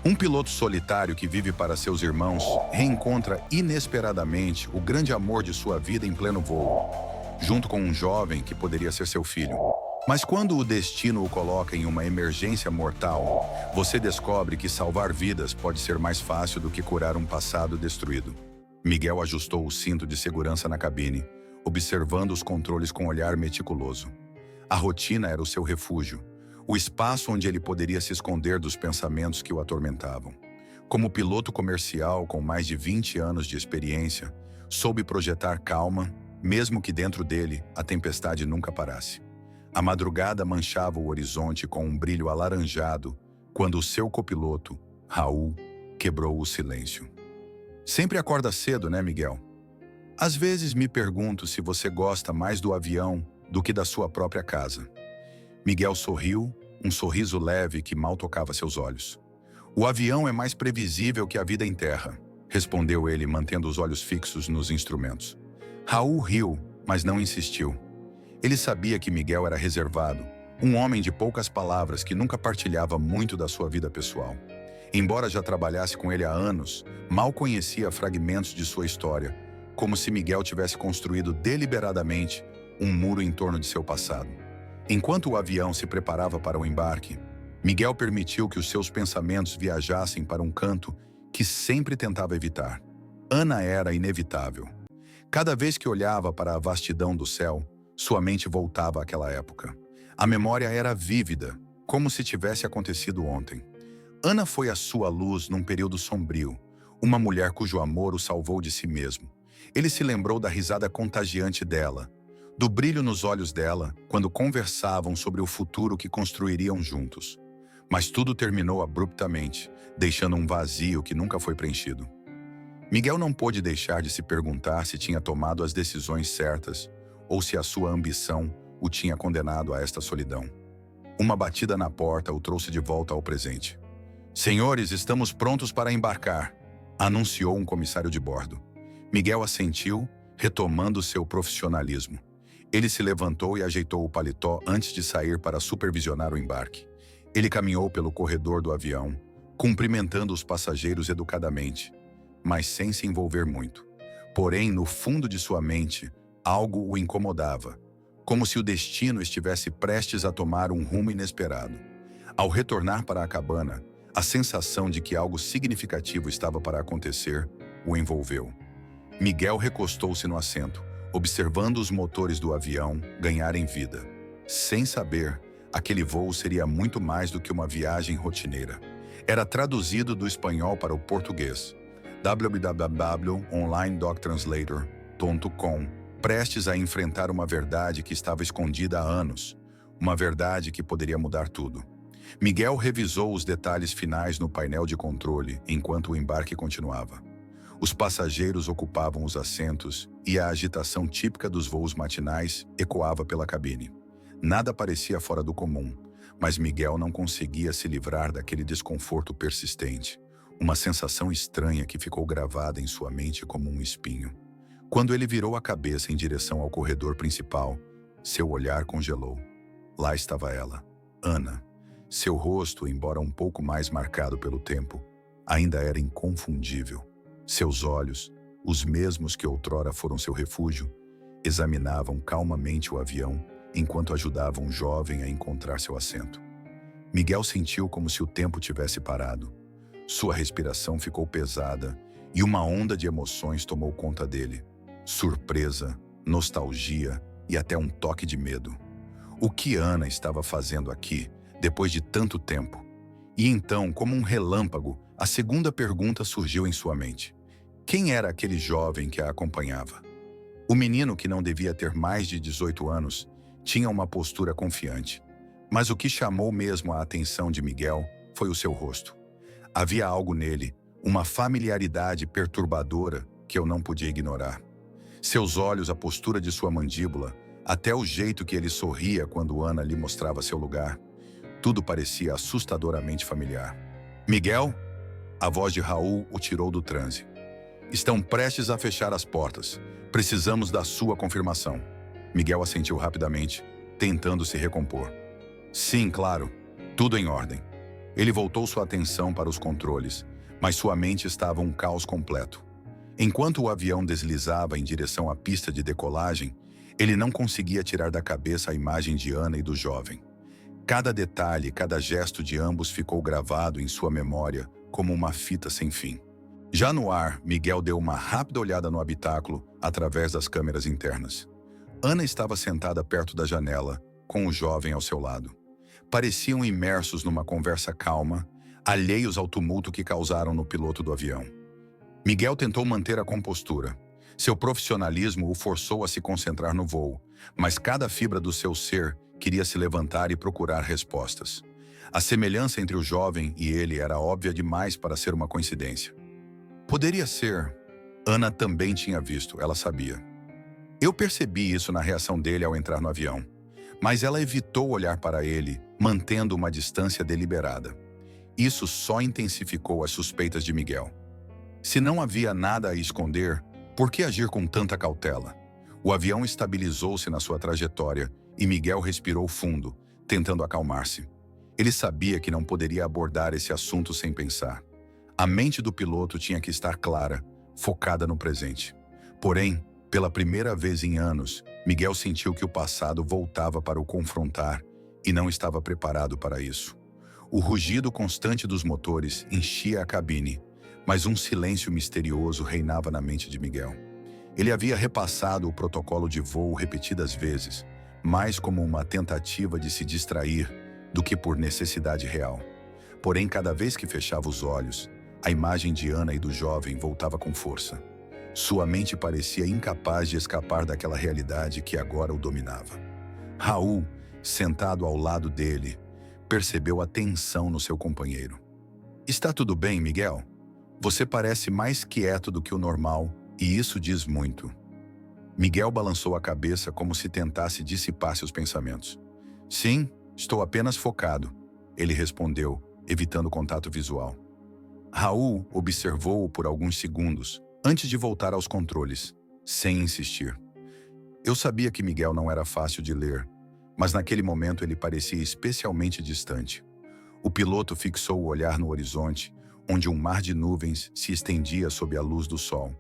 Um piloto solitário que vive para seus irmãos reencontra inesperadamente o grande amor de sua vida em pleno voo, junto com um jovem que poderia ser seu filho. Mas quando o destino o coloca em uma emergência mortal, você descobre que salvar vidas pode ser mais fácil do que curar um passado destruído. Miguel ajustou o cinto de segurança na cabine, observando os controles com um olhar meticuloso. A rotina era o seu refúgio, o espaço onde ele poderia se esconder dos pensamentos que o atormentavam. Como piloto comercial com mais de 20 anos de experiência, soube projetar calma, mesmo que dentro dele a tempestade nunca parasse. A madrugada manchava o horizonte com um brilho alaranjado quando o seu copiloto, Raul, quebrou o silêncio. Sempre acorda cedo, né, Miguel? Às vezes me pergunto se você gosta mais do avião do que da sua própria casa. Miguel sorriu, um sorriso leve que mal tocava seus olhos. O avião é mais previsível que a vida em terra, respondeu ele, mantendo os olhos fixos nos instrumentos. Raul riu, mas não insistiu. Ele sabia que Miguel era reservado, um homem de poucas palavras que nunca partilhava muito da sua vida pessoal. Embora já trabalhasse com ele há anos, mal conhecia fragmentos de sua história, como se Miguel tivesse construído deliberadamente um muro em torno de seu passado. Enquanto o avião se preparava para o embarque, Miguel permitiu que os seus pensamentos viajassem para um canto que sempre tentava evitar. Ana era inevitável. Cada vez que olhava para a vastidão do céu, sua mente voltava àquela época. A memória era vívida, como se tivesse acontecido ontem. Ana foi a sua luz num período sombrio, uma mulher cujo amor o salvou de si mesmo. Ele se lembrou da risada contagiante dela, do brilho nos olhos dela quando conversavam sobre o futuro que construiriam juntos. Mas tudo terminou abruptamente, deixando um vazio que nunca foi preenchido. Miguel não pôde deixar de se perguntar se tinha tomado as decisões certas ou se a sua ambição o tinha condenado a esta solidão. Uma batida na porta o trouxe de volta ao presente. "Senhores, estamos prontos para embarcar", anunciou um comissário de bordo. Miguel assentiu, retomando seu profissionalismo. Ele se levantou e ajeitou o paletó antes de sair para supervisionar o embarque. Ele caminhou pelo corredor do avião, cumprimentando os passageiros educadamente, mas sem se envolver muito. Porém, no fundo de sua mente, algo o incomodava, como se o destino estivesse prestes a tomar um rumo inesperado. Ao retornar para a cabana, a sensação de que algo significativo estava para acontecer o envolveu. Miguel recostou-se no assento, observando os motores do avião ganharem vida. Sem saber, aquele voo seria muito mais do que uma viagem rotineira. Era traduzido do espanhol para o português. www.onlinedoctranslator.com, prestes a enfrentar uma verdade que estava escondida há anos, uma verdade que poderia mudar tudo. Miguel revisou os detalhes finais no painel de controle enquanto o embarque continuava. Os passageiros ocupavam os assentos e a agitação típica dos voos matinais ecoava pela cabine. Nada parecia fora do comum, mas Miguel não conseguia se livrar daquele desconforto persistente, uma sensação estranha que ficou gravada em sua mente como um espinho. Quando ele virou a cabeça em direção ao corredor principal, seu olhar congelou. Lá estava ela, Ana. Seu rosto, embora um pouco mais marcado pelo tempo, ainda era inconfundível. Seus olhos, os mesmos que outrora foram seu refúgio, examinavam calmamente o avião enquanto ajudavam um jovem a encontrar seu assento. Miguel sentiu como se o tempo tivesse parado. Sua respiração ficou pesada e uma onda de emoções tomou conta dele. Surpresa, nostalgia e até um toque de medo. O que Ana estava fazendo aqui, depois de tanto tempo? E então, como um relâmpago, a segunda pergunta surgiu em sua mente. Quem era aquele jovem que a acompanhava? O menino, que não devia ter mais de 18 anos, tinha uma postura confiante. Mas o que chamou mesmo a atenção de Miguel foi o seu rosto. Havia algo nele, uma familiaridade perturbadora que eu não podia ignorar. Seus olhos, a postura de sua mandíbula, até o jeito que ele sorria quando Ana lhe mostrava seu lugar, tudo parecia assustadoramente familiar. "Miguel?" A voz de Raul o tirou do transe. "Estão prestes a fechar as portas. Precisamos da sua confirmação." Miguel assentiu rapidamente, tentando se recompor. "Sim, claro. Tudo em ordem." Ele voltou sua atenção para os controles, mas sua mente estava um caos completo. Enquanto o avião deslizava em direção à pista de decolagem, ele não conseguia tirar da cabeça a imagem de Ana e do jovem. Cada detalhe, cada gesto de ambos ficou gravado em sua memória como uma fita sem fim. Já no ar, Miguel deu uma rápida olhada no habitáculo através das câmeras internas. Ana estava sentada perto da janela, com o jovem ao seu lado. Pareciam imersos numa conversa calma, alheios ao tumulto que causaram no piloto do avião. Miguel tentou manter a compostura. Seu profissionalismo o forçou a se concentrar no voo, mas cada fibra do seu ser queria se levantar e procurar respostas. A semelhança entre o jovem e ele era óbvia demais para ser uma coincidência. Poderia ser. Ana também tinha visto, ela sabia. Eu percebi isso na reação dele ao entrar no avião, mas ela evitou olhar para ele, mantendo uma distância deliberada. Isso só intensificou as suspeitas de Miguel. Se não havia nada a esconder, por que agir com tanta cautela? O avião estabilizou-se na sua trajetória e Miguel respirou fundo, tentando acalmar-se. Ele sabia que não poderia abordar esse assunto sem pensar. A mente do piloto tinha que estar clara, focada no presente. Porém, pela primeira vez em anos, Miguel sentiu que o passado voltava para o confrontar e não estava preparado para isso. O rugido constante dos motores enchia a cabine, mas um silêncio misterioso reinava na mente de Miguel. Ele havia repassado o protocolo de voo repetidas vezes, mais como uma tentativa de se distrair do que por necessidade real. Porém, cada vez que fechava os olhos, a imagem de Ana e do jovem voltava com força. Sua mente parecia incapaz de escapar daquela realidade que agora o dominava. Raul, sentado ao lado dele, percebeu a tensão no seu companheiro. "Está tudo bem, Miguel? Você parece mais quieto do que o normal, e isso diz muito." Miguel balançou a cabeça como se tentasse dissipar seus pensamentos. "Sim, estou apenas focado", ele respondeu, evitando contato visual. Raul observou-o por alguns segundos, antes de voltar aos controles, sem insistir. Eu sabia que Miguel não era fácil de ler, mas naquele momento ele parecia especialmente distante. O piloto fixou o olhar no horizonte, onde um mar de nuvens se estendia sob a luz do sol.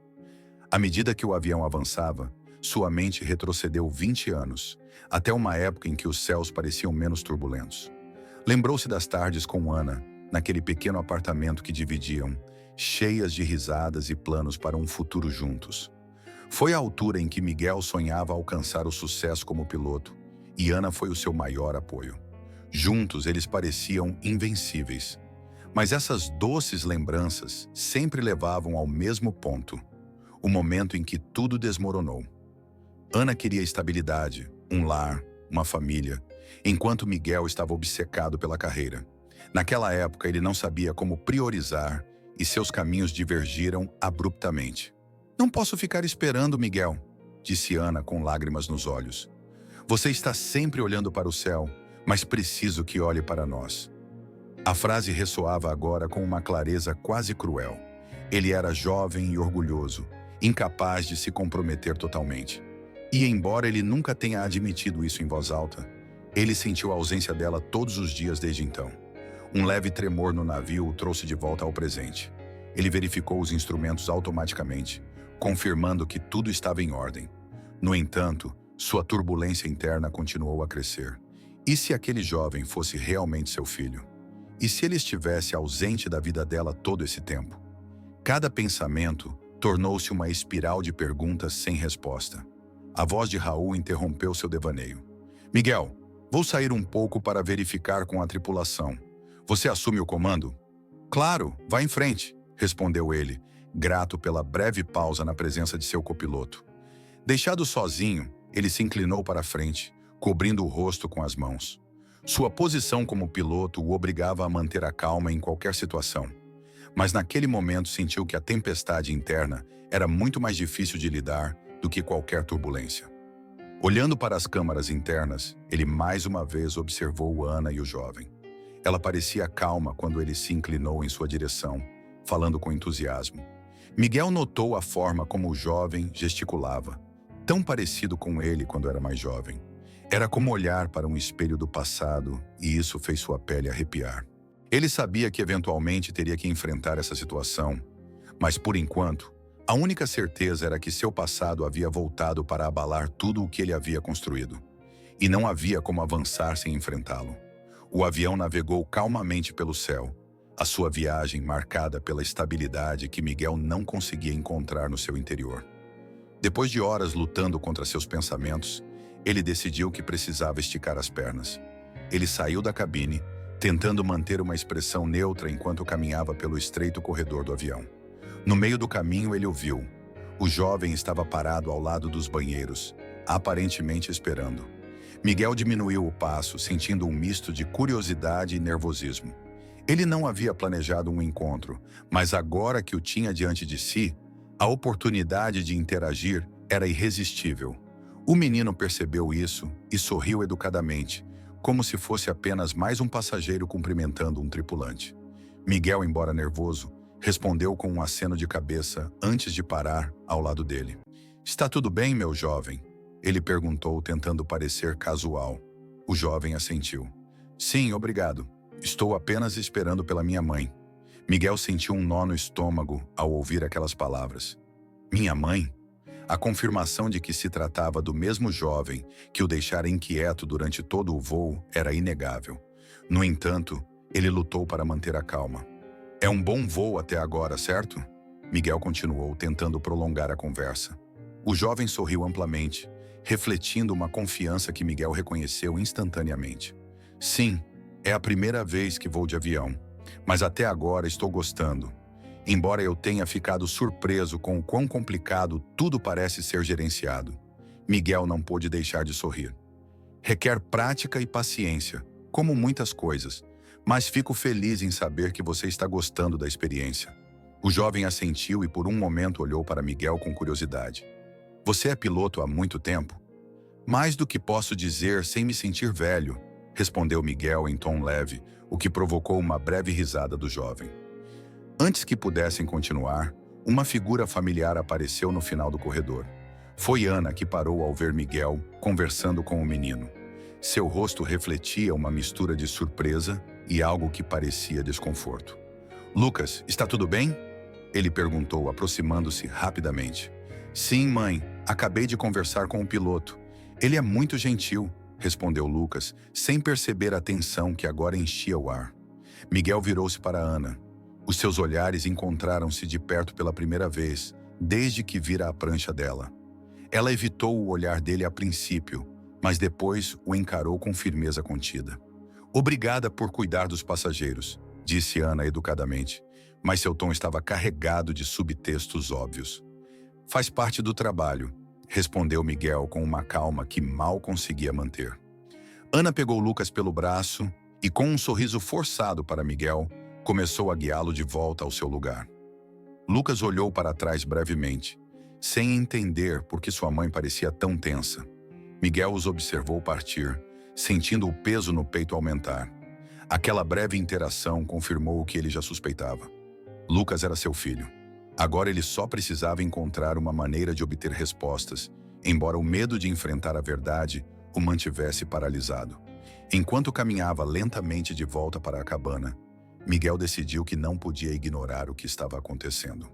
À medida que o avião avançava, sua mente retrocedeu 20 anos, até uma época em que os céus pareciam menos turbulentos. Lembrou-se das tardes com Ana, naquele pequeno apartamento que dividiam, cheias de risadas e planos para um futuro juntos. Foi a altura em que Miguel sonhava alcançar o sucesso como piloto, e Ana foi o seu maior apoio. Juntos eles pareciam invencíveis. Mas essas doces lembranças sempre levavam ao mesmo ponto, o momento em que tudo desmoronou. Ana queria estabilidade, um lar, uma família, enquanto Miguel estava obcecado pela carreira. Naquela época ele não sabia como priorizar e seus caminhos divergiram abruptamente. "Não posso ficar esperando, Miguel", disse Ana com lágrimas nos olhos. "Você está sempre olhando para o céu, mas preciso que olhe para nós." A frase ressoava agora com uma clareza quase cruel. Ele era jovem e orgulhoso, incapaz de se comprometer totalmente. E embora ele nunca tenha admitido isso em voz alta, ele sentiu a ausência dela todos os dias desde então. Um leve tremor no navio o trouxe de volta ao presente. Ele verificou os instrumentos automaticamente, confirmando que tudo estava em ordem. No entanto, sua turbulência interna continuou a crescer. E se aquele jovem fosse realmente seu filho? E se ele estivesse ausente da vida dela todo esse tempo? Cada pensamento tornou-se uma espiral de perguntas sem resposta. A voz de Raul interrompeu seu devaneio. "Miguel, vou sair um pouco para verificar com a tripulação. Você assume o comando?" "Claro, vá em frente", respondeu ele, grato pela breve pausa na presença de seu copiloto. Deixado sozinho, ele se inclinou para a frente, cobrindo o rosto com as mãos. Sua posição como piloto o obrigava a manter a calma em qualquer situação. Mas naquele momento sentiu que a tempestade interna era muito mais difícil de lidar do que qualquer turbulência. Olhando para as câmaras internas, ele mais uma vez observou Ana e o jovem. Ela parecia calma quando ele se inclinou em sua direção, falando com entusiasmo. Miguel notou a forma como o jovem gesticulava, tão parecido com ele quando era mais jovem. Era como olhar para um espelho do passado, e isso fez sua pele arrepiar. Ele sabia que eventualmente teria que enfrentar essa situação, mas por enquanto, a única certeza era que seu passado havia voltado para abalar tudo o que ele havia construído, e não havia como avançar sem enfrentá-lo. O avião navegou calmamente pelo céu, a sua viagem marcada pela estabilidade que Miguel não conseguia encontrar no seu interior. Depois de horas lutando contra seus pensamentos, ele decidiu que precisava esticar as pernas. Ele saiu da cabine, tentando manter uma expressão neutra enquanto caminhava pelo estreito corredor do avião. No meio do caminho, ele o viu. O jovem estava parado ao lado dos banheiros, aparentemente esperando. Miguel diminuiu o passo, sentindo um misto de curiosidade e nervosismo. Ele não havia planejado um encontro, mas agora que o tinha diante de si, a oportunidade de interagir era irresistível. O menino percebeu isso e sorriu educadamente, como se fosse apenas mais um passageiro cumprimentando um tripulante. Miguel, embora nervoso, respondeu com um aceno de cabeça antes de parar ao lado dele. "Está tudo bem, meu jovem?" Ele perguntou, tentando parecer casual. O jovem assentiu. "Sim, obrigado. Estou apenas esperando pela minha mãe." Miguel sentiu um nó no estômago ao ouvir aquelas palavras. Minha mãe? A confirmação de que se tratava do mesmo jovem que o deixara inquieto durante todo o voo era inegável. No entanto, ele lutou para manter a calma. "É um bom voo até agora, certo?" Miguel continuou, tentando prolongar a conversa. O jovem sorriu amplamente, refletindo uma confiança que Miguel reconheceu instantaneamente. "Sim, é a primeira vez que vou de avião, mas até agora estou gostando. Embora eu tenha ficado surpreso com o quão complicado tudo parece ser gerenciado." Miguel não pôde deixar de sorrir. "Requer prática e paciência, como muitas coisas, mas fico feliz em saber que você está gostando da experiência." O jovem assentiu e por um momento olhou para Miguel com curiosidade. "Você é piloto há muito tempo?" "Mais do que posso dizer sem me sentir velho", respondeu Miguel em tom leve, o que provocou uma breve risada do jovem. Antes que pudessem continuar, uma figura familiar apareceu no final do corredor. Foi Ana que parou ao ver Miguel conversando com o menino. Seu rosto refletia uma mistura de surpresa e algo que parecia desconforto. "Lucas, está tudo bem?" Ele perguntou, aproximando-se rapidamente. "Sim, mãe. Acabei de conversar com o piloto. Ele é muito gentil", respondeu Lucas, sem perceber a tensão que agora enchia o ar. Miguel virou-se para Ana. Os seus olhares encontraram-se de perto pela primeira vez, desde que vira a prancha dela. Ela evitou o olhar dele a princípio, mas depois o encarou com firmeza contida. "Obrigada por cuidar dos passageiros", disse Ana educadamente, mas seu tom estava carregado de subtextos óbvios. "Faz parte do trabalho", respondeu Miguel com uma calma que mal conseguia manter. Ana pegou Lucas pelo braço e, com um sorriso forçado para Miguel, começou a guiá-lo de volta ao seu lugar. Lucas olhou para trás brevemente, sem entender por que sua mãe parecia tão tensa. Miguel os observou partir, sentindo o peso no peito aumentar. Aquela breve interação confirmou o que ele já suspeitava. Lucas era seu filho. Agora ele só precisava encontrar uma maneira de obter respostas, embora o medo de enfrentar a verdade o mantivesse paralisado. Enquanto caminhava lentamente de volta para a cabana, Miguel decidiu que não podia ignorar o que estava acontecendo.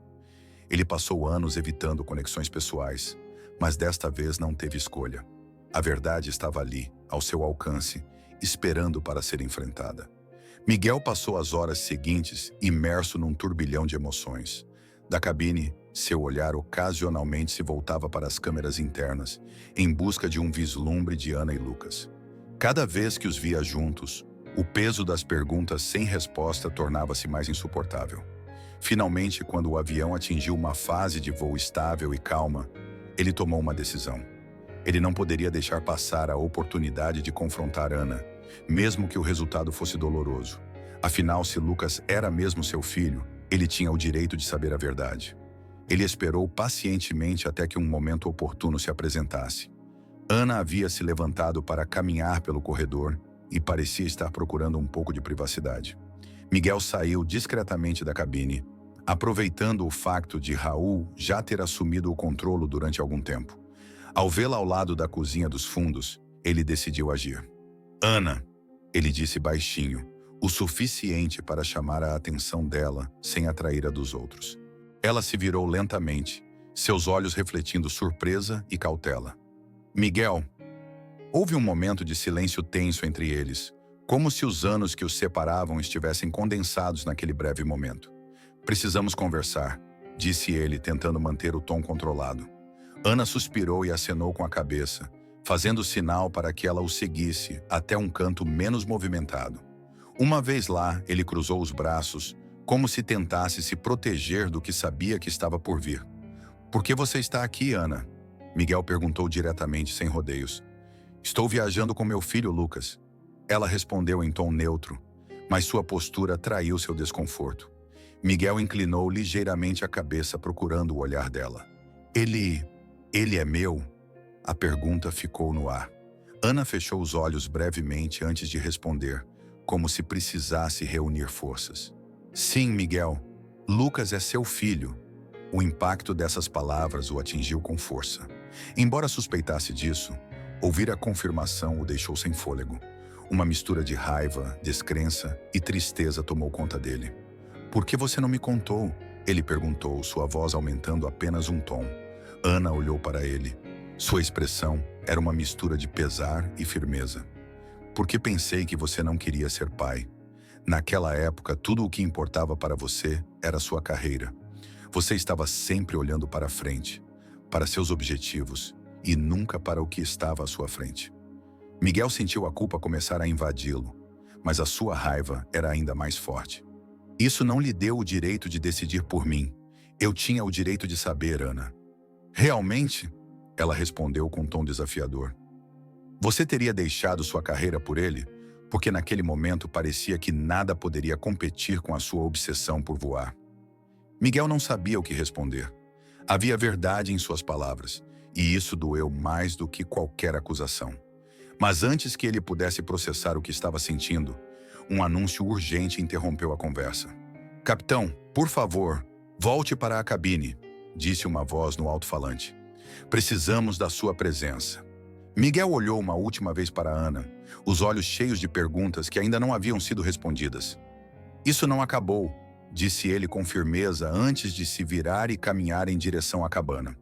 Ele passou anos evitando conexões pessoais, mas desta vez não teve escolha. A verdade estava ali, ao seu alcance, esperando para ser enfrentada. Miguel passou as horas seguintes imerso num turbilhão de emoções. Da cabine, seu olhar ocasionalmente se voltava para as câmeras internas, em busca de um vislumbre de Ana e Lucas. Cada vez que os via juntos, o peso das perguntas sem resposta tornava-se mais insuportável. Finalmente, quando o avião atingiu uma fase de voo estável e calma, ele tomou uma decisão. Ele não poderia deixar passar a oportunidade de confrontar Ana, mesmo que o resultado fosse doloroso. Afinal, se Lucas era mesmo seu filho, ele tinha o direito de saber a verdade. Ele esperou pacientemente até que um momento oportuno se apresentasse. Ana havia se levantado para caminhar pelo corredor e parecia estar procurando um pouco de privacidade. Miguel saiu discretamente da cabine, aproveitando o facto de Raul já ter assumido o controle durante algum tempo. Ao vê-la ao lado da cozinha dos fundos, ele decidiu agir. "Ana", ele disse baixinho, o suficiente para chamar a atenção dela sem atrair a dos outros. Ela se virou lentamente, seus olhos refletindo surpresa e cautela. Miguel. Houve um momento de silêncio tenso entre eles, como se os anos que os separavam estivessem condensados naquele breve momento. Precisamos conversar, disse ele, tentando manter o tom controlado. Ana suspirou e acenou com a cabeça, fazendo sinal para que ela o seguisse até um canto menos movimentado. Uma vez lá, ele cruzou os braços, como se tentasse se proteger do que sabia que estava por vir. Por que você está aqui, Ana? Miguel perguntou diretamente, sem rodeios. Estou viajando com meu filho, Lucas. Ela respondeu em tom neutro, mas sua postura traiu seu desconforto. Miguel inclinou ligeiramente a cabeça, procurando o olhar dela. Ele é meu? A pergunta ficou no ar. Ana fechou os olhos brevemente antes de responder, como se precisasse reunir forças. Sim, Miguel. Lucas é seu filho. O impacto dessas palavras o atingiu com força. Embora suspeitasse disso, ouvir a confirmação o deixou sem fôlego. Uma mistura de raiva, descrença e tristeza tomou conta dele. Por que você não me contou? Ele perguntou, sua voz aumentando apenas um tom. Ana olhou para ele. Sua expressão era uma mistura de pesar e firmeza. Porque pensei que você não queria ser pai. Naquela época, tudo o que importava para você era sua carreira. Você estava sempre olhando para frente, para seus objetivos, e nunca para o que estava à sua frente. Miguel sentiu a culpa começar a invadi-lo, mas a sua raiva era ainda mais forte. Isso não lhe deu o direito de decidir por mim. Eu tinha o direito de saber, Ana. Realmente? Ela respondeu com um tom desafiador. Você teria deixado sua carreira por ele? Porque naquele momento parecia que nada poderia competir com a sua obsessão por voar. Miguel não sabia o que responder. Havia verdade em suas palavras, e isso doeu mais do que qualquer acusação. Mas antes que ele pudesse processar o que estava sentindo, um anúncio urgente interrompeu a conversa. Capitão, por favor, volte para a cabine, disse uma voz no alto-falante. Precisamos da sua presença. Miguel olhou uma última vez para Ana, os olhos cheios de perguntas que ainda não haviam sido respondidas. Isso não acabou, disse ele com firmeza antes de se virar e caminhar em direção à cabana.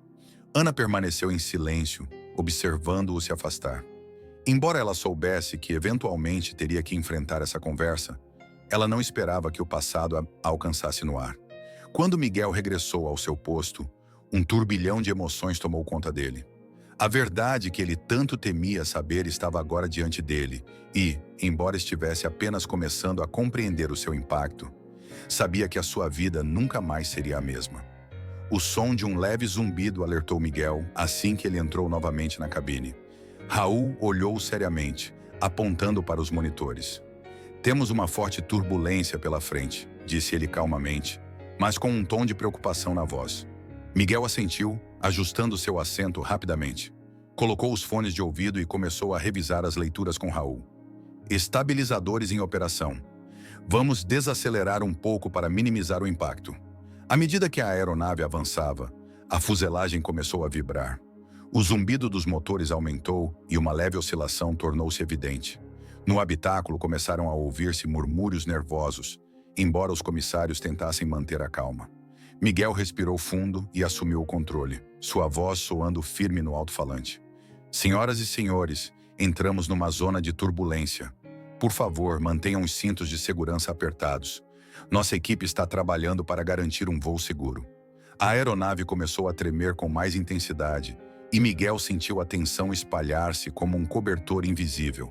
Ana permaneceu em silêncio, observando-o se afastar. Embora ela soubesse que eventualmente teria que enfrentar essa conversa, ela não esperava que o passado a alcançasse no ar. Quando Miguel regressou ao seu posto, um turbilhão de emoções tomou conta dele. A verdade que ele tanto temia saber estava agora diante dele e, embora estivesse apenas começando a compreender o seu impacto, sabia que a sua vida nunca mais seria a mesma. O som de um leve zumbido alertou Miguel assim que ele entrou novamente na cabine. Raul olhou seriamente, apontando para os monitores. Temos uma forte turbulência pela frente, disse ele calmamente, mas com um tom de preocupação na voz. Miguel assentiu, ajustando seu assento rapidamente. Colocou os fones de ouvido e começou a revisar as leituras com Raul. Estabilizadores em operação. Vamos desacelerar um pouco para minimizar o impacto. À medida que a aeronave avançava, a fuselagem começou a vibrar. O zumbido dos motores aumentou e uma leve oscilação tornou-se evidente. No habitáculo começaram a ouvir-se murmúrios nervosos, embora os comissários tentassem manter a calma. Miguel respirou fundo e assumiu o controle, sua voz soando firme no alto-falante. Senhoras e senhores, entramos numa zona de turbulência. Por favor, mantenham os cintos de segurança apertados. Nossa equipe está trabalhando para garantir um voo seguro. A aeronave começou a tremer com mais intensidade e Miguel sentiu a tensão espalhar-se como um cobertor invisível.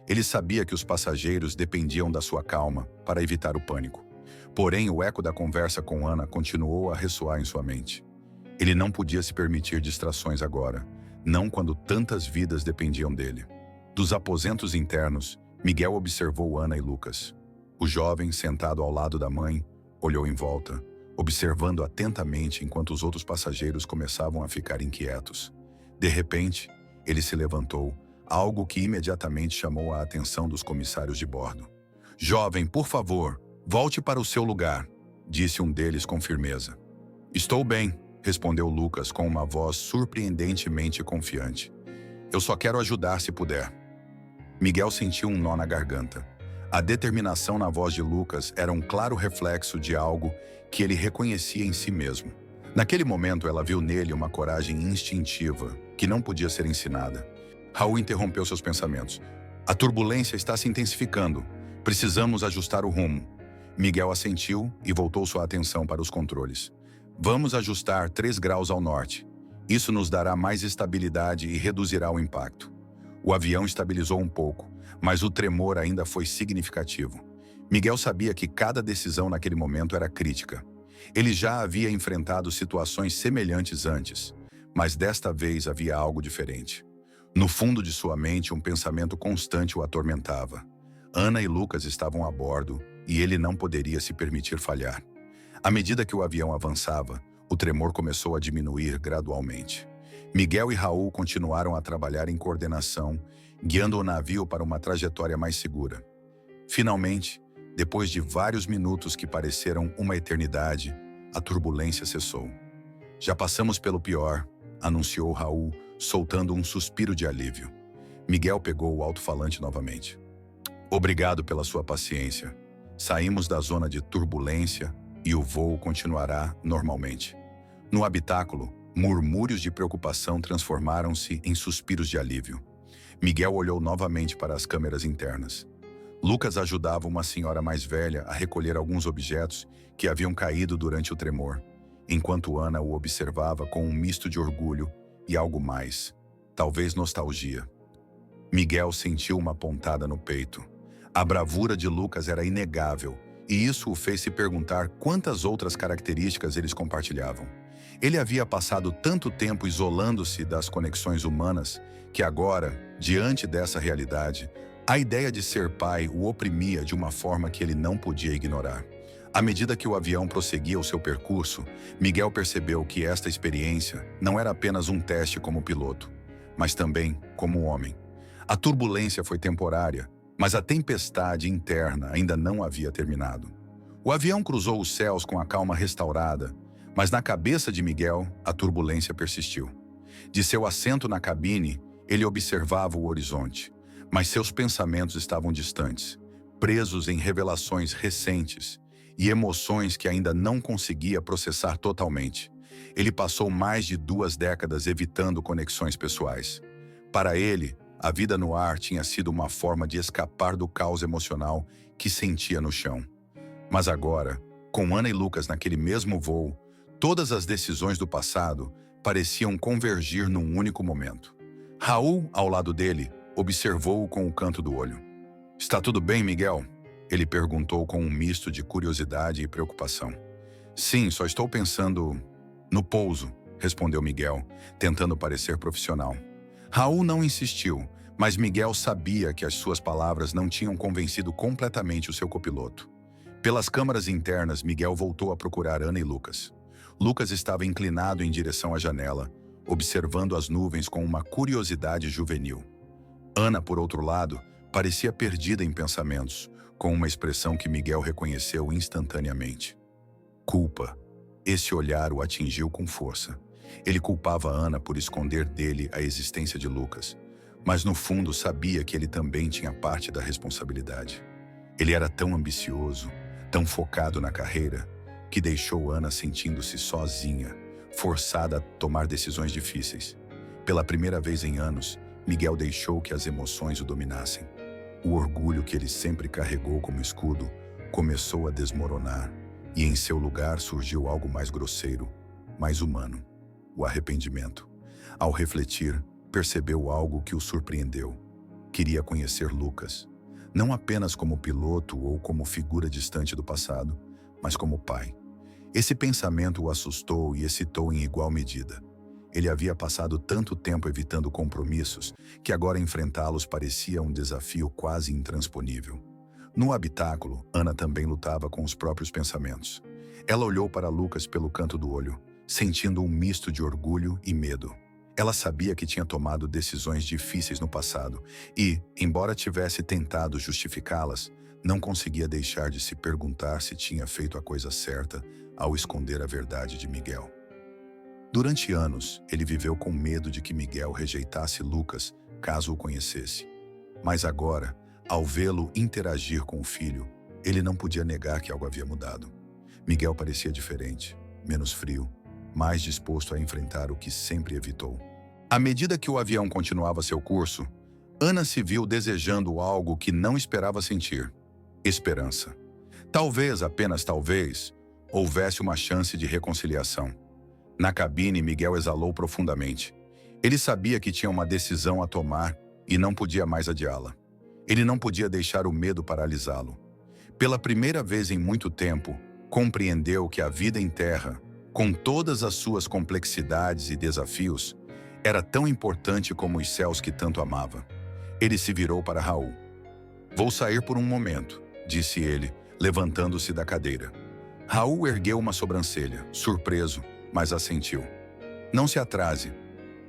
Ele sabia que os passageiros dependiam da sua calma para evitar o pânico. Porém, o eco da conversa com Ana continuou a ressoar em sua mente. Ele não podia se permitir distrações agora, não quando tantas vidas dependiam dele. Dos aposentos internos, Miguel observou Ana e Lucas. O jovem, sentado ao lado da mãe, olhou em volta, observando atentamente enquanto os outros passageiros começavam a ficar inquietos. De repente, ele se levantou, algo que imediatamente chamou a atenção dos comissários de bordo. Jovem, por favor, volte para o seu lugar, disse um deles com firmeza. Estou bem, respondeu Lucas com uma voz surpreendentemente confiante. Eu só quero ajudar se puder. Miguel sentiu um nó na garganta. A determinação na voz de Lucas era um claro reflexo de algo que ele reconhecia em si mesmo. Naquele momento, ela viu nele uma coragem instintiva, que não podia ser ensinada. Raul interrompeu seus pensamentos. A turbulência está se intensificando. Precisamos ajustar o rumo. Miguel assentiu e voltou sua atenção para os controles. Vamos ajustar 3 graus ao norte. Isso nos dará mais estabilidade e reduzirá o impacto. O avião estabilizou um pouco, mas o tremor ainda foi significativo. Miguel sabia que cada decisão naquele momento era crítica. Ele já havia enfrentado situações semelhantes antes, mas desta vez havia algo diferente. No fundo de sua mente, um pensamento constante o atormentava. Ana e Lucas estavam a bordo e ele não poderia se permitir falhar. À medida que o avião avançava, o tremor começou a diminuir gradualmente. Miguel e Raul continuaram a trabalhar em coordenação, guiando o navio para uma trajetória mais segura. Finalmente, depois de vários minutos que pareceram uma eternidade, a turbulência cessou. Já passamos pelo pior, anunciou Raul, soltando um suspiro de alívio. Miguel pegou o alto-falante novamente. Obrigado pela sua paciência. Saímos da zona de turbulência e o voo continuará normalmente. No habitáculo, murmúrios de preocupação transformaram-se em suspiros de alívio. Miguel olhou novamente para as câmeras internas. Lucas ajudava uma senhora mais velha a recolher alguns objetos que haviam caído durante o tremor, enquanto Ana o observava com um misto de orgulho e algo mais, talvez nostalgia. Miguel sentiu uma pontada no peito. A bravura de Lucas era inegável, e isso o fez se perguntar quantas outras características eles compartilhavam. Ele havia passado tanto tempo isolando-se das conexões humanas que agora, diante dessa realidade, a ideia de ser pai o oprimia de uma forma que ele não podia ignorar. À medida que o avião prosseguia o seu percurso, Miguel percebeu que esta experiência não era apenas um teste como piloto, mas também como homem. A turbulência foi temporária, mas a tempestade interna ainda não havia terminado. O avião cruzou os céus com a calma restaurada, mas na cabeça de Miguel, a turbulência persistiu. De seu assento na cabine, ele observava o horizonte, mas seus pensamentos estavam distantes, presos em revelações recentes e emoções que ainda não conseguia processar totalmente. Ele passou mais de 2 décadas evitando conexões pessoais. Para ele, a vida no ar tinha sido uma forma de escapar do caos emocional que sentia no chão. Mas agora, com Ana e Lucas naquele mesmo voo, todas as decisões do passado pareciam convergir num único momento. Raul, ao lado dele, observou-o com o canto do olho. "Está tudo bem, Miguel?" Ele perguntou com um misto de curiosidade e preocupação. "Sim, só estou pensando no pouso", respondeu Miguel, tentando parecer profissional. Raul não insistiu, mas Miguel sabia que as suas palavras não tinham convencido completamente o seu copiloto. Pelas câmaras internas, Miguel voltou a procurar Ana e Lucas. Lucas estava inclinado em direção à janela, observando as nuvens com uma curiosidade juvenil. Ana, por outro lado, parecia perdida em pensamentos, com uma expressão que Miguel reconheceu instantaneamente. Culpa. Esse olhar o atingiu com força. Ele culpava Ana por esconder dele a existência de Lucas, mas no fundo sabia que ele também tinha parte da responsabilidade. Ele era tão ambicioso, tão focado na carreira, que deixou Ana sentindo-se sozinha, forçada a tomar decisões difíceis. Pela primeira vez em anos, Miguel deixou que as emoções o dominassem. O orgulho que ele sempre carregou como escudo começou a desmoronar, e em seu lugar surgiu algo mais grosseiro, mais humano: o arrependimento. Ao refletir, percebeu algo que o surpreendeu. Queria conhecer Lucas, não apenas como piloto ou como figura distante do passado, mas como pai. Esse pensamento o assustou e excitou em igual medida. Ele havia passado tanto tempo evitando compromissos que agora enfrentá-los parecia um desafio quase intransponível. No habitáculo, Ana também lutava com os próprios pensamentos. Ela olhou para Lucas pelo canto do olho, sentindo um misto de orgulho e medo. Ela sabia que tinha tomado decisões difíceis no passado e, embora tivesse tentado justificá-las, não conseguia deixar de se perguntar se tinha feito a coisa certa ao esconder a verdade de Miguel. Durante anos, ele viveu com medo de que Miguel rejeitasse Lucas caso o conhecesse. Mas agora, Ao vê-lo interagir com o filho, ele não podia negar que algo havia mudado. Miguel parecia diferente, menos frio, mais disposto a enfrentar o que sempre evitou. À medida que o avião continuava seu curso, Ana se viu desejando algo que não esperava sentir: esperança. Talvez, apenas talvez, houvesse uma chance de reconciliação. Na cabine, Miguel exalou profundamente. Ele sabia que tinha uma decisão a tomar e não podia mais adiá-la. Ele não podia deixar o medo paralisá-lo. Pela primeira vez em muito tempo, compreendeu que a vida em terra, com todas as suas complexidades e desafios, era tão importante como os céus que tanto amava. Ele se virou para Raul. "Vou sair por um momento", disse ele, levantando-se da cadeira. Raul ergueu uma sobrancelha, surpreso, mas assentiu. "Não se atrase."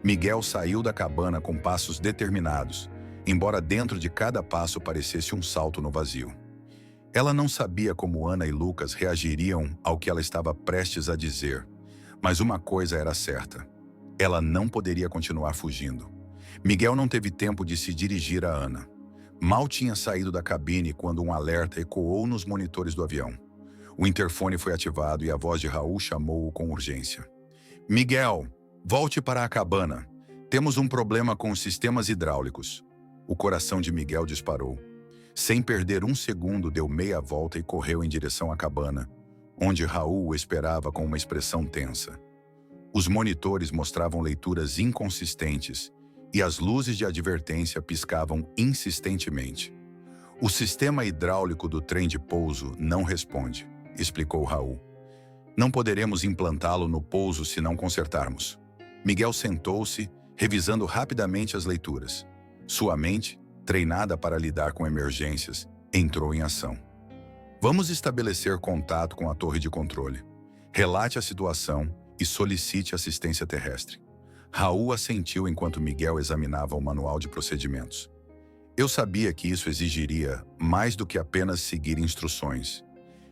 Miguel saiu da cabana com passos determinados, embora dentro de cada passo parecesse um salto no vazio. Ela não sabia como Ana e Lucas reagiriam ao que ela estava prestes a dizer, mas uma coisa era certa: ela não poderia continuar fugindo. Miguel não teve tempo de se dirigir a Ana. Mal tinha saído da cabine quando um alerta ecoou nos monitores do avião. O interfone foi ativado e a voz de Raul chamou-o com urgência. "Miguel, volte para a cabana. Temos um problema com os sistemas hidráulicos." O coração de Miguel disparou. Sem perder um segundo, deu meia volta e correu em direção à cabana, onde Raul o esperava com uma expressão tensa. Os monitores mostravam leituras inconsistentes e as luzes de advertência piscavam insistentemente. "O sistema hidráulico do trem de pouso não responde", explicou Raul. "Não poderemos implantá-lo no pouso se não consertarmos." Miguel sentou-se, revisando rapidamente as leituras. Sua mente, treinada para lidar com emergências, entrou em ação. "Vamos estabelecer contato com a torre de controle. Relate a situação e solicite assistência terrestre." Raul assentiu enquanto Miguel examinava o manual de procedimentos. "Eu sabia que isso exigiria mais do que apenas seguir instruções.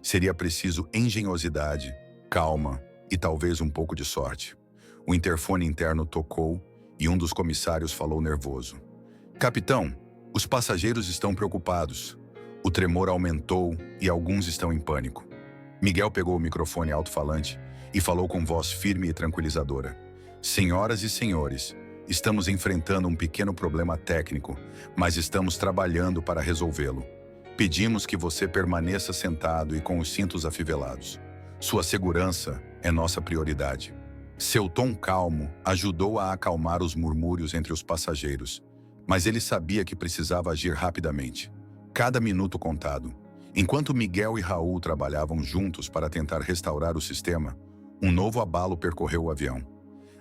Seria preciso engenhosidade, calma e talvez um pouco de sorte." O interfone interno tocou e um dos comissários falou nervoso. "Capitão, os passageiros estão preocupados. O tremor aumentou e alguns estão em pânico." Miguel pegou o microfone alto-falante e falou com voz firme e tranquilizadora. "Senhoras e senhores, estamos enfrentando um pequeno problema técnico, mas estamos trabalhando para resolvê-lo. Pedimos que você permaneça sentado e com os cintos afivelados. Sua segurança é nossa prioridade." Seu tom calmo ajudou a acalmar os murmúrios entre os passageiros, mas ele sabia que precisava agir rapidamente. Cada minuto contado. Enquanto Miguel e Raul trabalhavam juntos para tentar restaurar o sistema, um novo abalo percorreu o avião.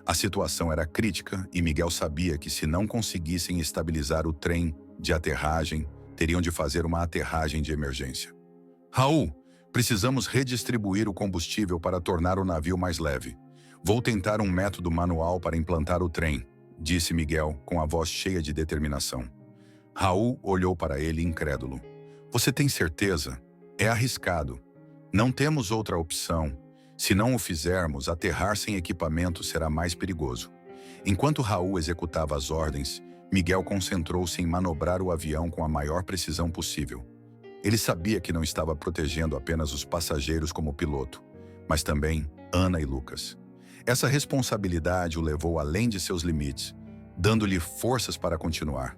A situação era crítica e Miguel sabia que, se não conseguissem estabilizar o trem de aterragem, teriam de fazer uma aterragem de emergência. "Raul, precisamos redistribuir o combustível para tornar o navio mais leve. Vou tentar um método manual para implantar o trem", disse Miguel com a voz cheia de determinação. Raul olhou para ele incrédulo. "Você tem certeza? É arriscado. Não temos outra opção. Se não o fizermos, aterrar sem equipamento será mais perigoso." Enquanto Raul executava as ordens, Miguel concentrou-se em manobrar o avião com a maior precisão possível. Ele sabia que não estava protegendo apenas os passageiros como piloto, mas também Ana e Lucas. Essa responsabilidade o levou além de seus limites, dando-lhe forças para continuar.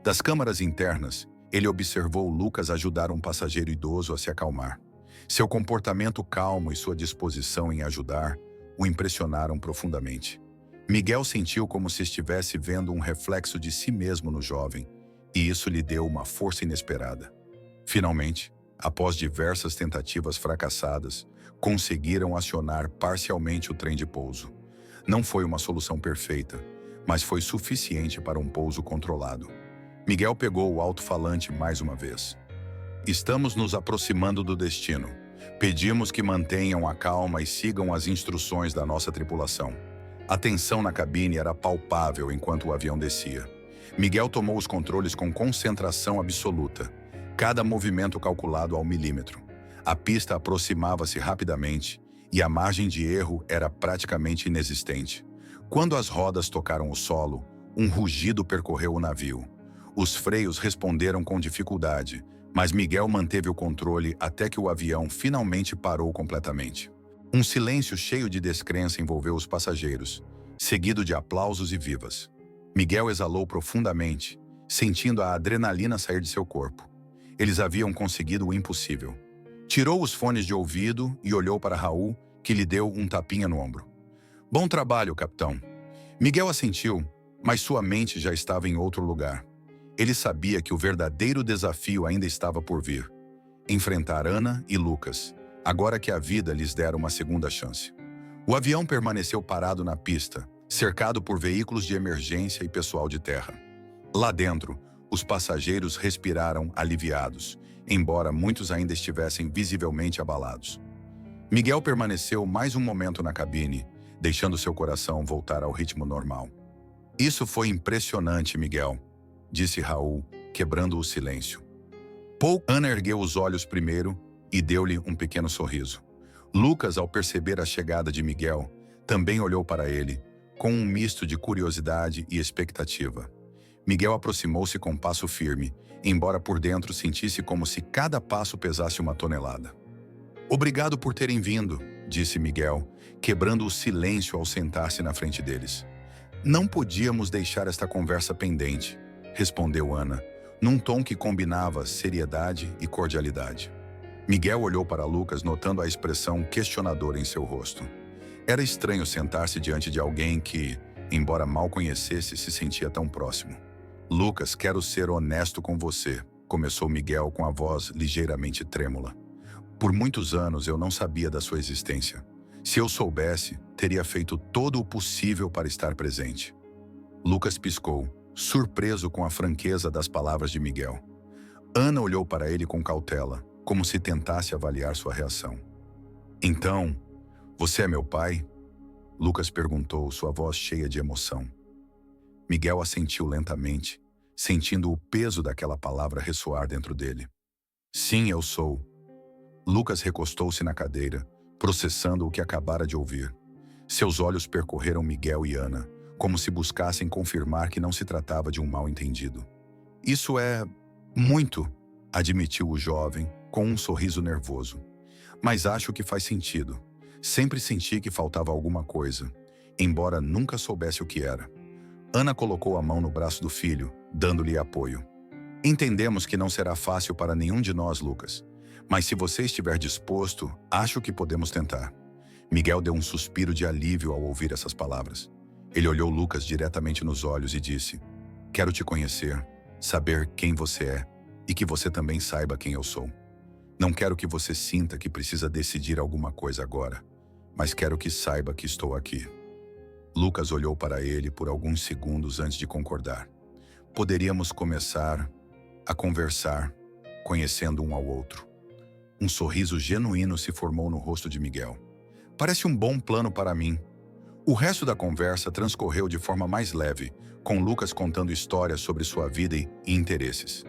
Das câmaras internas, ele observou Lucas ajudar um passageiro idoso a se acalmar. Seu comportamento calmo e sua disposição em ajudar o impressionaram profundamente. Miguel sentiu como se estivesse vendo um reflexo de si mesmo no jovem, e isso lhe deu uma força inesperada. Finalmente, após diversas tentativas fracassadas, conseguiram acionar parcialmente o trem de pouso. Não foi uma solução perfeita, mas foi suficiente para um pouso controlado. Miguel pegou o alto-falante mais uma vez. "Estamos nos aproximando do destino. Pedimos que mantenham a calma e sigam as instruções da nossa tripulação." A tensão na cabine era palpável enquanto o avião descia. Miguel tomou os controles com concentração absoluta, cada movimento calculado ao milímetro. A pista aproximava-se rapidamente e a margem de erro era praticamente inexistente. Quando as rodas tocaram o solo, um rugido percorreu o navio. Os freios responderam com dificuldade, mas Miguel manteve o controle até que o avião finalmente parou completamente. Um silêncio cheio de descrença envolveu os passageiros, seguido de aplausos e vivas. Miguel exalou profundamente, sentindo a adrenalina sair de seu corpo. Eles haviam conseguido o impossível. Tirou os fones de ouvido e olhou para Raul, que lhe deu um tapinha no ombro. Bom trabalho, capitão. Miguel assentiu, mas sua mente já estava em outro lugar. Ele sabia que o verdadeiro desafio ainda estava por vir. Enfrentar Ana e Lucas, agora que a vida lhes dera uma segunda chance. O avião permaneceu parado na pista, cercado por veículos de emergência e pessoal de terra. Lá dentro, os passageiros respiraram aliviados, embora muitos ainda estivessem visivelmente abalados. Miguel permaneceu mais um momento na cabine, deixando seu coração voltar ao ritmo normal. Isso foi impressionante, Miguel, disse Raul, quebrando o silêncio. Ana ergueu os olhos primeiro e deu-lhe um pequeno sorriso. Lucas, ao perceber a chegada de Miguel, também olhou para ele, com um misto de curiosidade e expectativa. Miguel aproximou-se com passo firme, embora por dentro sentisse como se cada passo pesasse uma tonelada. Obrigado por terem vindo, disse Miguel, quebrando o silêncio ao sentar-se na frente deles. Não podíamos deixar esta conversa pendente, respondeu Ana, num tom que combinava seriedade e cordialidade. Miguel olhou para Lucas, notando a expressão questionadora em seu rosto. Era estranho sentar-se diante de alguém que, embora mal conhecesse, se sentia tão próximo. Lucas, quero ser honesto com você, começou Miguel com a voz ligeiramente trêmula. Por muitos anos eu não sabia da sua existência. Se eu soubesse, teria feito todo o possível para estar presente. Lucas piscou, surpreso com a franqueza das palavras de Miguel. Ana olhou para ele com cautela, como se tentasse avaliar sua reação. Então, você é meu pai? Lucas perguntou, sua voz cheia de emoção. Miguel assentiu lentamente, sentindo o peso daquela palavra ressoar dentro dele. Sim, eu sou. Lucas recostou-se na cadeira, processando o que acabara de ouvir. Seus olhos percorreram Miguel e Ana, como se buscassem confirmar que não se tratava de um mal-entendido. Isso é muito, admitiu o jovem, com um sorriso nervoso. Mas acho que faz sentido. Sempre senti que faltava alguma coisa, embora nunca soubesse o que era. Ana colocou a mão no braço do filho, dando-lhe apoio. Entendemos que não será fácil para nenhum de nós, Lucas. Mas se você estiver disposto, acho que podemos tentar. Miguel deu um suspiro de alívio ao ouvir essas palavras. Ele olhou Lucas diretamente nos olhos e disse: quero te conhecer, saber quem você é e que você também saiba quem eu sou. Não quero que você sinta que precisa decidir alguma coisa agora, mas quero que saiba que estou aqui. Lucas olhou para ele por alguns segundos antes de concordar. Poderíamos começar a conversar, conhecendo um ao outro. Um sorriso genuíno se formou no rosto de Miguel. Parece um bom plano para mim. O resto da conversa transcorreu de forma mais leve, com Lucas contando histórias sobre sua vida e interesses.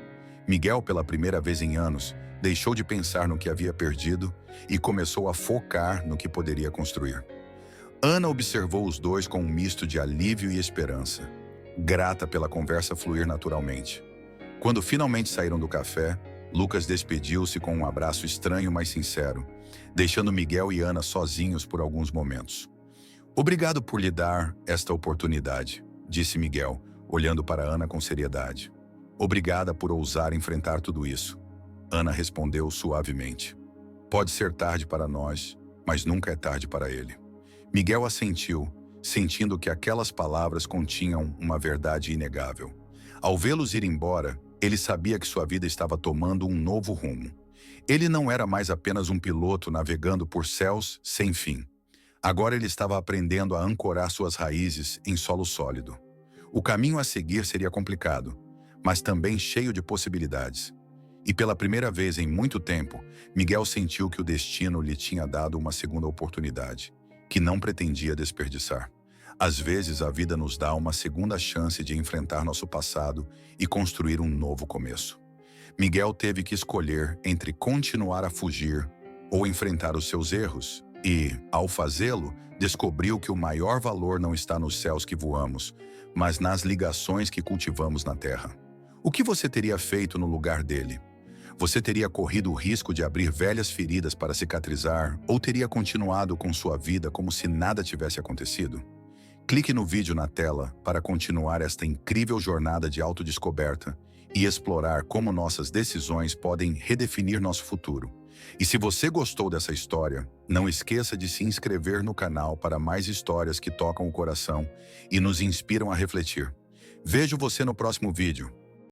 Miguel, pela primeira vez em anos, deixou de pensar no que havia perdido e começou a focar no que poderia construir. Ana observou os dois com um misto de alívio e esperança, grata pela conversa fluir naturalmente. Quando finalmente saíram do café, Lucas despediu-se com um abraço estranho, mas sincero, deixando Miguel e Ana sozinhos por alguns momentos. Obrigado por lhe dar esta oportunidade, disse Miguel, olhando para Ana com seriedade. Obrigada por ousar enfrentar tudo isso. Ana respondeu suavemente. Pode ser tarde para nós, mas nunca é tarde para ele. Miguel assentiu, sentindo que aquelas palavras continham uma verdade inegável. Ao vê-los ir embora, ele sabia que sua vida estava tomando um novo rumo. Ele não era mais apenas um piloto navegando por céus sem fim. Agora ele estava aprendendo a ancorar suas raízes em solo sólido. O caminho a seguir seria complicado, mas também cheio de possibilidades. E pela primeira vez em muito tempo, Miguel sentiu que o destino lhe tinha dado uma segunda oportunidade, que não pretendia desperdiçar. Às vezes, a vida nos dá uma segunda chance de enfrentar nosso passado e construir um novo começo. Miguel teve que escolher entre continuar a fugir ou enfrentar os seus erros e, ao fazê-lo, descobriu que o maior valor não está nos céus que voamos, mas nas ligações que cultivamos na terra. O que você teria feito no lugar dele? Você teria corrido o risco de abrir velhas feridas para cicatrizar ou teria continuado com sua vida como se nada tivesse acontecido? Clique no vídeo na tela para continuar esta incrível jornada de autodescoberta e explorar como nossas decisões podem redefinir nosso futuro. E se você gostou dessa história, não esqueça de se inscrever no canal para mais histórias que tocam o coração e nos inspiram a refletir. Vejo você no próximo vídeo.